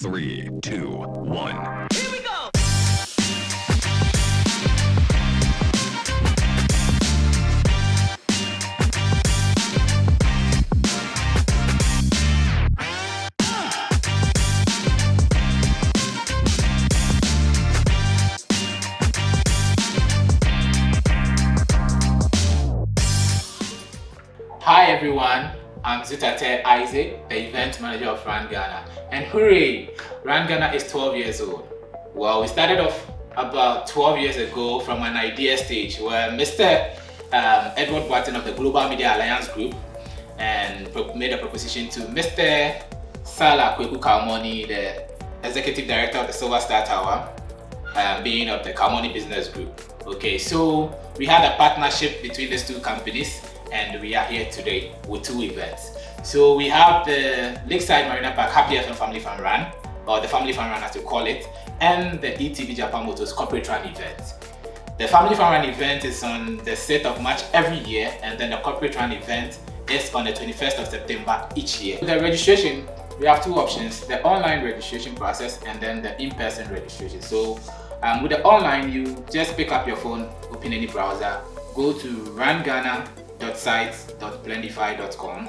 3, 2, 1. Here we go! Hi everyone, I'm Zutate Isaac, the event manager of Run Ghana. And hooray! Run Ghana is 12 years old. Well, we started off about 12 years ago from an idea stage where Mr. Edward Watson of the Global Media Alliance Group and made a proposition to Mr. Salah Kweku Kalmoni, the Executive Director of the Silver Star Tower, being of the Kalmoni Business Group. Okay, so we had a partnership between these two companies and we are here today with two events. So we have the Lakeside Marina Park Happy FM Family Fun Run, or the Family Fun Run as we call it, and the ETV Japan Motors Corporate Run event. The Family Fun Run event is on the 6th of March every year, and then the Corporate Run event is on the 21st of September each year. The registration, we have two options, the online registration process and then the in-person registration. So with the online, you just pick up your phone, open any browser, go to runghana.sites.blendify.com,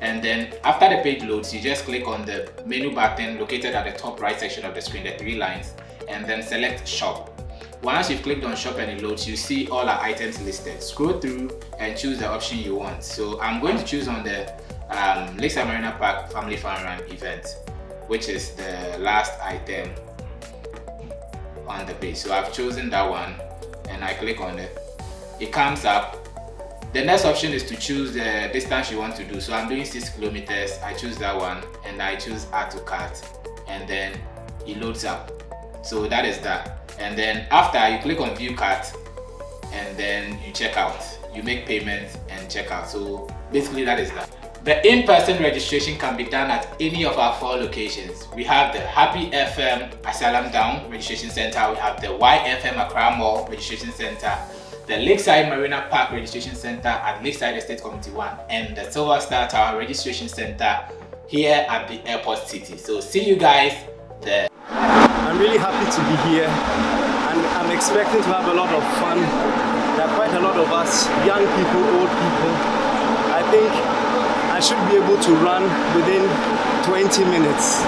and then after the page loads, you just click on the menu button located at the top right section of the screen, the three lines, and then select shop. Once you've clicked on shop and it loads, you see all our items listed. Scroll through and choose the option you want. So I'm going to choose on the Lakeside Marina Park Family Fun Run event, which is the last item on the page. So I've chosen that one and I click on it. It comes up. The next option is to choose the distance you want to do. So I'm doing 6 kilometers. I choose that one and I choose add to cart, and then it loads up. So that is that. And then after, you click on view cart and then you check out. You make payment and check out. So basically that is that. The in-person registration can be done at any of our 4 locations. We have the Happy FM Asylum Down Registration Center. We have the YFM Accra Mall Registration Center, the Lakeside Marina Park Registration Center at Lakeside Estate Committee 1, and the Silver Star Tower Registration Center here at the Airport City. So see you guys there. I'm really happy to be here, and I'm expecting to have a lot of fun. There are quite a lot of us, young people, old people. I think I should be able to run within 20 minutes.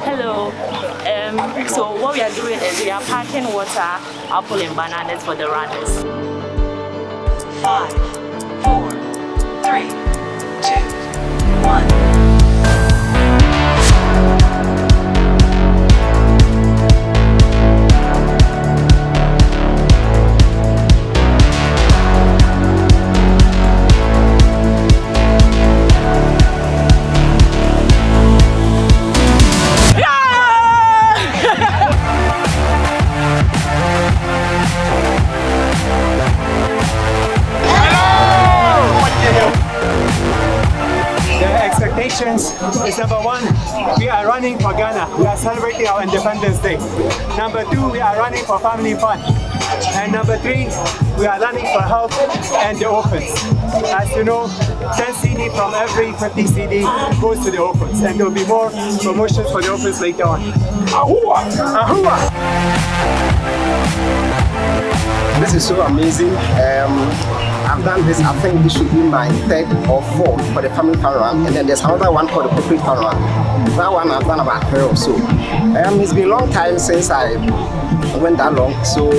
Hello. So what we are doing is we are packing water, apple and bananas for the runners. 5, 4, 3, 2, 1. Is number 1, we are running for Ghana. We are celebrating our Independence Day. Number 2, we are running for family fun. And number 3, we are running for health and the orphans. As you know, 10 CD from every 50 CD goes to the orphans, and there will be more promotions for the orphans later on. Ahua! Ahua! This is so amazing. I've done this, I think this should be my 3rd or 4th for the family fun run, and then there's another one called the corporate fun run. That one I've done about 3 or so. It's been a long time since I went that long, so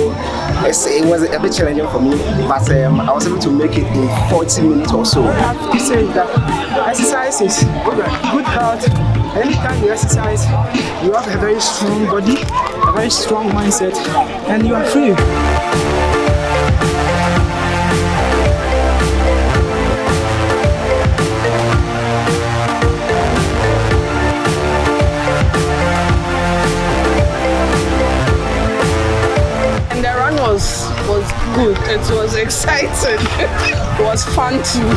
it was a bit challenging for me, but I was able to make it in 40 minutes or so. I have to say that exercise is good health. Anytime you exercise, you have a very strong body, a very strong mindset, and you are free. Was good. It was exciting. It was fun too.